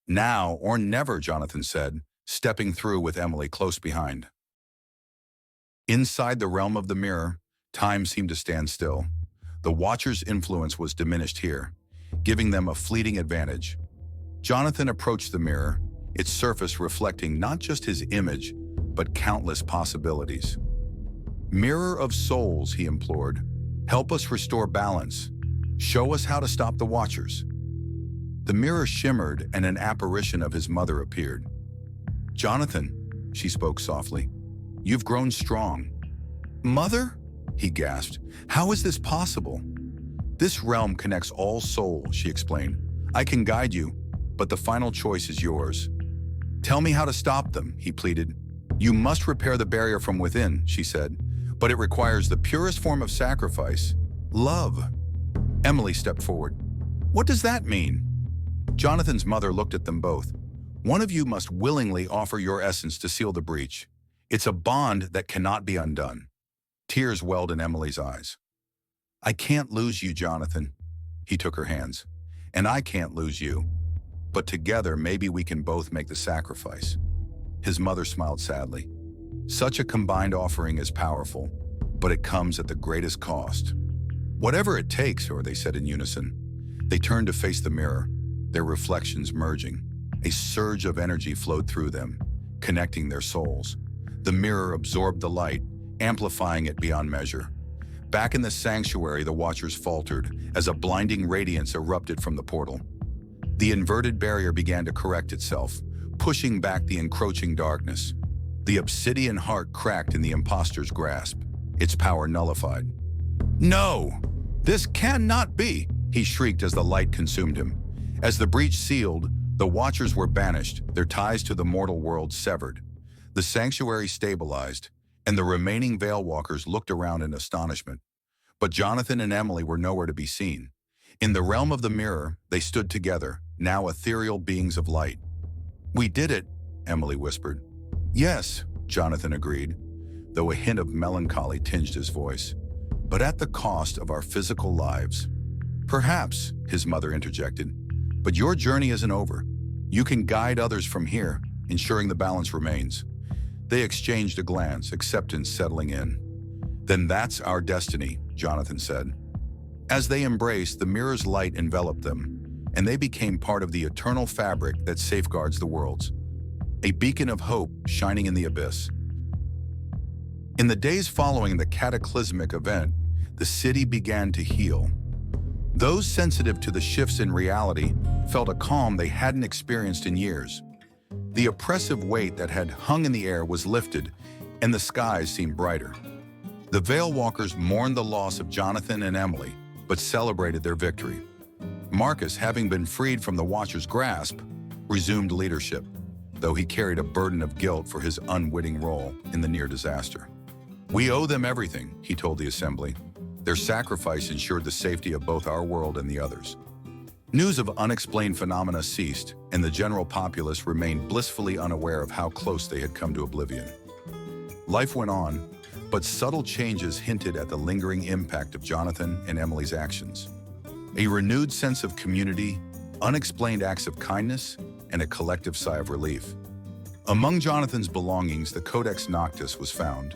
"Now or never," Jonathan said, stepping through with Emily close behind. Inside the realm of the mirror, time seemed to stand still. The Watcher's influence was diminished here, giving them a fleeting advantage. Jonathan approached the mirror, its surface reflecting not just his image, but countless possibilities. "Mirror of Souls," he implored, "help us restore balance. Show us how to stop the Watchers." The mirror shimmered and an apparition of his mother appeared. "Jonathan," she spoke softly, "you've grown strong." "Mother?" he gasped. "How is this possible?" "This realm connects all souls," she explained. "I can guide you, but the final choice is yours." "Tell me how to stop them," he pleaded. "You must repair the barrier from within," she said, "but it requires the purest form of sacrifice, love." Emily stepped forward. "What does that mean?" Jonathan's mother looked at them both. "One of you must willingly offer your essence to seal the breach. It's a bond that cannot be undone." Tears welled in Emily's eyes. "I can't lose you, Jonathan." He took her hands. "And I can't lose you. But together, maybe we can both make the sacrifice." His mother smiled sadly. "Such a combined offering is powerful, but it comes at the greatest cost." "Whatever it takes," or they said in unison. They turned to face the mirror, their reflections merging. A surge of energy flowed through them, connecting their souls. The mirror absorbed the light, amplifying it beyond measure. Back in the sanctuary, the Watchers faltered as a blinding radiance erupted from the portal. The inverted barrier began to correct itself, pushing back the encroaching darkness. The obsidian heart cracked in the imposter's grasp, its power nullified. "No! This cannot be!" he shrieked as the light consumed him. As the breach sealed, the Watchers were banished, their ties to the mortal world severed. The sanctuary stabilized, and the remaining Veilwalkers looked around in astonishment. But Jonathan and Emily were nowhere to be seen. In the realm of the mirror, they stood together, now ethereal beings of light. "We did it," Emily whispered. "Yes," Jonathan agreed, though a hint of melancholy tinged his voice. "But at the cost of our physical lives." "Perhaps," his mother interjected, "but your journey isn't over. You can guide others from here, ensuring the balance remains." They exchanged a glance, acceptance settling in. "Then that's our destiny," Jonathan said. As they embraced, the mirror's light enveloped them, and they became part of the eternal fabric that safeguards the worlds. A beacon of hope shining in the abyss. In the days following the cataclysmic event, the city began to heal. Those sensitive to the shifts in reality felt a calm they hadn't experienced in years. The oppressive weight that had hung in the air was lifted, and the skies seemed brighter. The Veilwalkers mourned the loss of Jonathan and Emily, but celebrated their victory. Marcus, having been freed from the Watcher's grasp, resumed leadership, though he carried a burden of guilt for his unwitting role in the near disaster. "We owe them everything," he told the assembly. "Their sacrifice ensured the safety of both our world and the others." News of unexplained phenomena ceased, and the general populace remained blissfully unaware of how close they had come to oblivion. Life went on, but subtle changes hinted at the lingering impact of Jonathan and Emily's actions. A renewed sense of community, unexplained acts of kindness, and a collective sigh of relief. Among Jonathan's belongings, the Codex Noctis was found,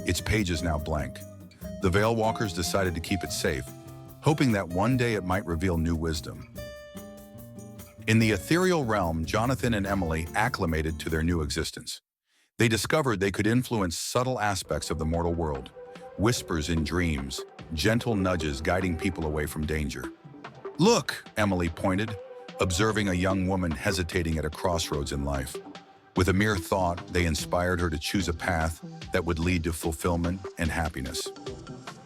its pages now blank. The Veilwalkers decided to keep it safe, hoping that one day it might reveal new wisdom. In the ethereal realm, Jonathan and Emily acclimated to their new existence. They discovered they could influence subtle aspects of the mortal world, whispers in dreams, gentle nudges guiding people away from danger. "Look," Emily pointed, observing a young woman hesitating at a crossroads in life. With a mere thought, they inspired her to choose a path that would lead to fulfillment and happiness.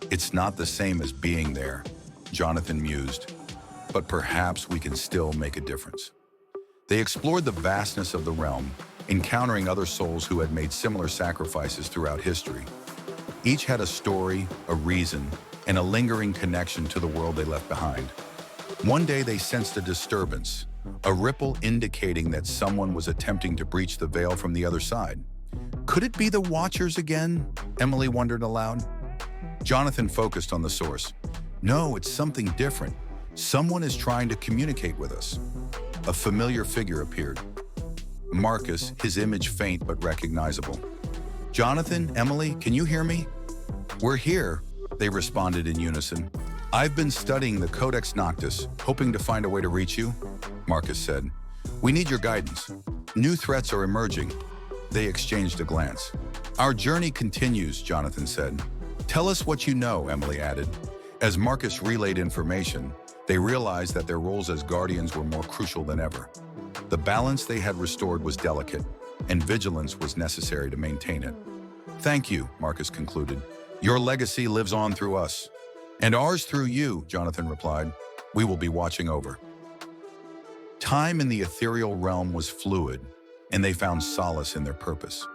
"It's not the same as being there," Jonathan mused, "but perhaps we can still make a difference." They explored the vastness of the realm, encountering other souls who had made similar sacrifices throughout history. Each had a story, a reason, and a lingering connection to the world they left behind. One day they sensed a disturbance, a ripple indicating that someone was attempting to breach the veil from the other side. Could it be the Watchers again? Emily wondered aloud. Jonathan focused on the source. "No, it's something different. Someone is trying to communicate with us." A familiar figure appeared. Marcus, his image faint but recognizable. "Jonathan, Emily, can you hear me?" "We're here," they responded in unison. "I've been studying the Codex Noctis, hoping to find a way to reach you," Marcus said. "We need your guidance. New threats are emerging." They exchanged a glance. "Our journey continues," Jonathan said. "Tell us what you know," Emily added. As Marcus relayed information, they realized that their roles as guardians were more crucial than ever. The balance they had restored was delicate, and vigilance was necessary to maintain it. "Thank you," Marcus concluded. "Your legacy lives on through us." "And ours through you," Jonathan replied. "We will be watching over." Time in the ethereal realm was fluid, and they found solace in their purpose.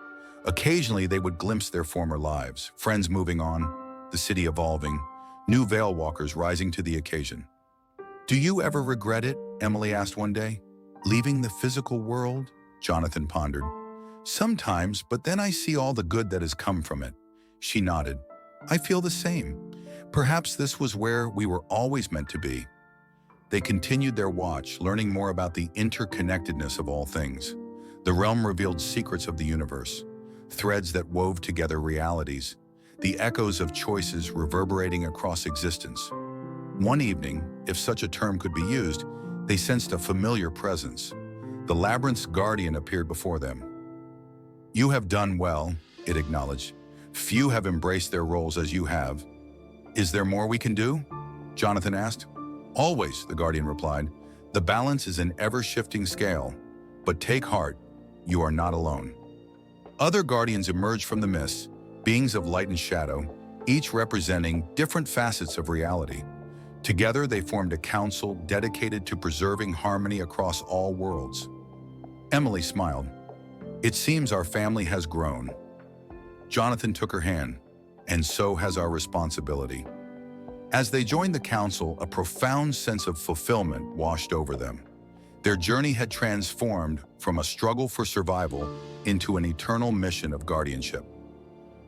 Occasionally, they would glimpse their former lives, friends moving on, the city evolving, new Veilwalkers rising to the occasion. "Do you ever regret it?" Emily asked one day. "Leaving the physical world?" Jonathan pondered. "Sometimes, but then I see all the good that has come from it." She nodded. "I feel the same. Perhaps this was where we were always meant to be." They continued their watch, learning more about the interconnectedness of all things. The realm revealed secrets of the universe, threads that wove together realities, the echoes of choices reverberating across existence. One evening, if such a term could be used, they sensed a familiar presence. The labyrinth's guardian appeared before them. "You have done well," it acknowledged. Few have embraced their roles as you have. Is there more we can do? Jonathan asked. Always, the Guardian replied. The balance is an ever-shifting scale. But take heart, you are not alone. Other Guardians emerged from the mists, beings of light and shadow, each representing different facets of reality. Together, they formed a council dedicated to preserving harmony across all worlds. Emily smiled. It seems our family has grown. Jonathan took her hand, and so has our responsibility. As they joined the council, a profound sense of fulfillment washed over them. Their journey had transformed from a struggle for survival into an eternal mission of guardianship.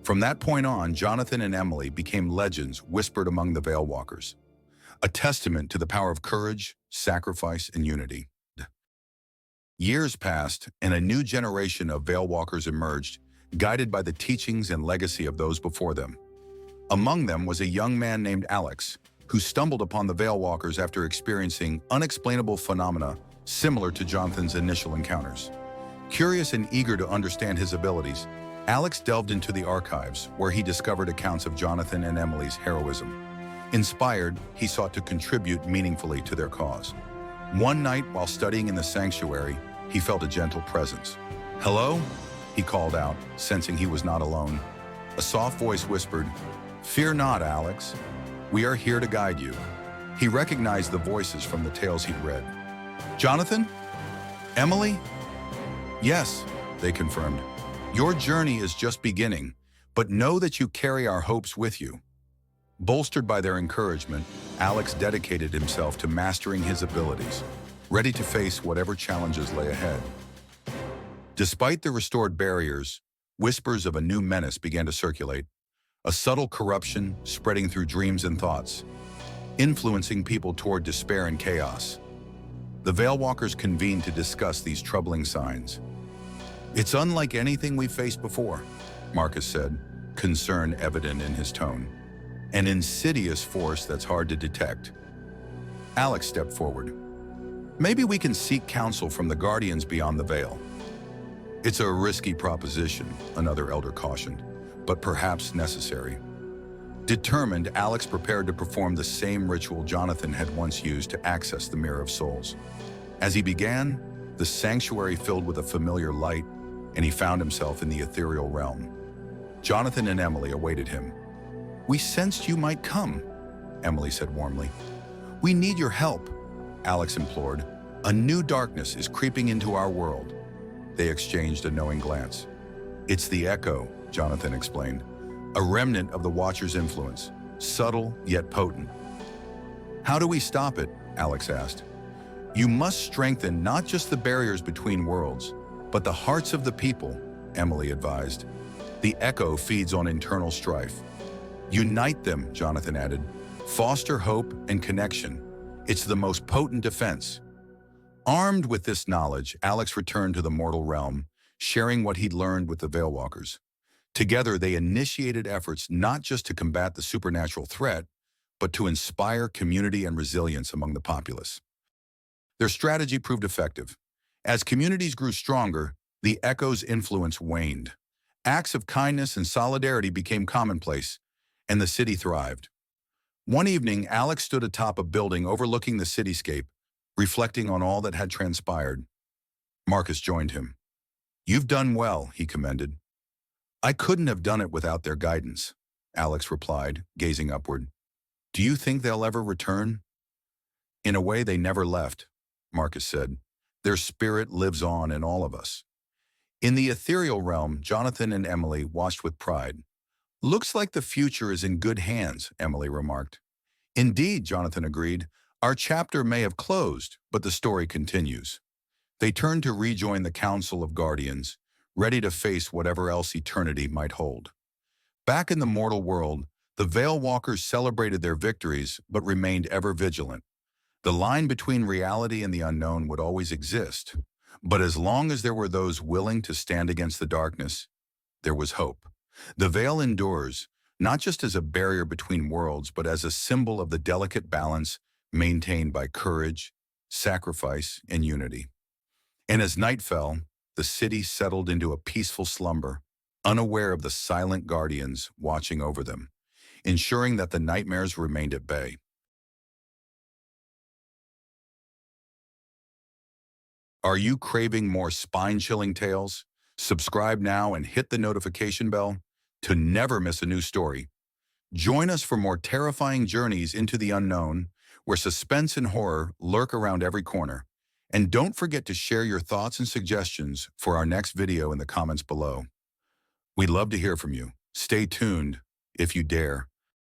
From that point on, Jonathan and Emily became legends whispered among the Veilwalkers, a testament to the power of courage, sacrifice, and unity. Years passed, and a new generation of Veilwalkers emerged, guided by the teachings and legacy of those before them. Among them was a young man named Alex, who stumbled upon the Veilwalkers after experiencing unexplainable phenomena similar to Jonathan's initial encounters. Curious and eager to understand his abilities, Alex delved into the archives, where he discovered accounts of Jonathan and Emily's heroism. Inspired, he sought to contribute meaningfully to their cause. One night, while studying in the sanctuary, he felt a gentle presence. "Hello?" he called out, sensing he was not alone. A soft voice whispered, "Fear not, Alex. We are here to guide you." He recognized the voices from the tales he'd read. "Jonathan? Emily?" "Yes," they confirmed. "Your journey is just beginning, but know that you carry our hopes with you." Bolstered by their encouragement, Alex dedicated himself to mastering his abilities, ready to face whatever challenges lay ahead. Despite the restored barriers, whispers of a new menace began to circulate, a subtle corruption spreading through dreams and thoughts, influencing people toward despair and chaos. The Veilwalkers convened to discuss these troubling signs. "It's unlike anything we've faced before," Marcus said, concern evident in his tone. "An insidious force that's hard to detect." Alex stepped forward. "Maybe we can seek counsel from the Guardians beyond the Veil." "It's a risky proposition," another elder cautioned, "but perhaps necessary." Determined, Alex prepared to perform the same ritual Jonathan had once used to access the Mirror of Souls. As he began, the sanctuary filled with a familiar light, and he found himself in the ethereal realm. Jonathan and Emily awaited him. "We sensed you might come," Emily said warmly. "We need your help," Alex implored. "A new darkness is creeping into our world." They exchanged a knowing glance. "It's the Echo," Jonathan explained. "A remnant of the Watcher's influence, subtle yet potent." "How do we stop it?" Alex asked. "You must strengthen not just the barriers between worlds, but the hearts of the people," Emily advised. "The Echo feeds on internal strife." "Unite them," Jonathan added. "Foster hope and connection. It's the most potent defense." Armed with this knowledge, Alex returned to the mortal realm, sharing what he'd learned with the Veilwalkers. Together, they initiated efforts not just to combat the supernatural threat, but to inspire community and resilience among the populace. Their strategy proved effective. As communities grew stronger, the Echo's influence waned. Acts of kindness and solidarity became commonplace, and the city thrived. One evening, Alex stood atop a building overlooking the cityscape, reflecting on all that had transpired. Marcus joined him. "You've done well," he commended. "I couldn't have done it without their guidance," Alex replied, gazing upward. "Do you think they'll ever return?" "In a way, they never left," Marcus said. "Their spirit lives on in all of us." In the ethereal realm, Jonathan and Emily watched with pride. "Looks like the future is in good hands," Emily remarked. "Indeed," Jonathan agreed. "Our chapter may have closed, but the story continues." They turned to rejoin the Council of Guardians, ready to face whatever else eternity might hold. Back in the mortal world, the Veilwalkers celebrated their victories but remained ever vigilant. The line between reality and the unknown would always exist, but as long as there were those willing to stand against the darkness, there was hope. The Veil endures, not just as a barrier between worlds, but as a symbol of the delicate balance maintained by courage, sacrifice, and unity. And as night fell, the city settled into a peaceful slumber, unaware of the silent guardians watching over them, ensuring that the nightmares remained at bay. Are you craving more spine-chilling tales? Subscribe now and hit the notification bell to never miss a new story. Join us for more terrifying journeys into the unknown, where suspense and horror lurk around every corner. And don't forget to share your thoughts and suggestions for our next video in the comments below. We'd love to hear from you. Stay tuned if you dare.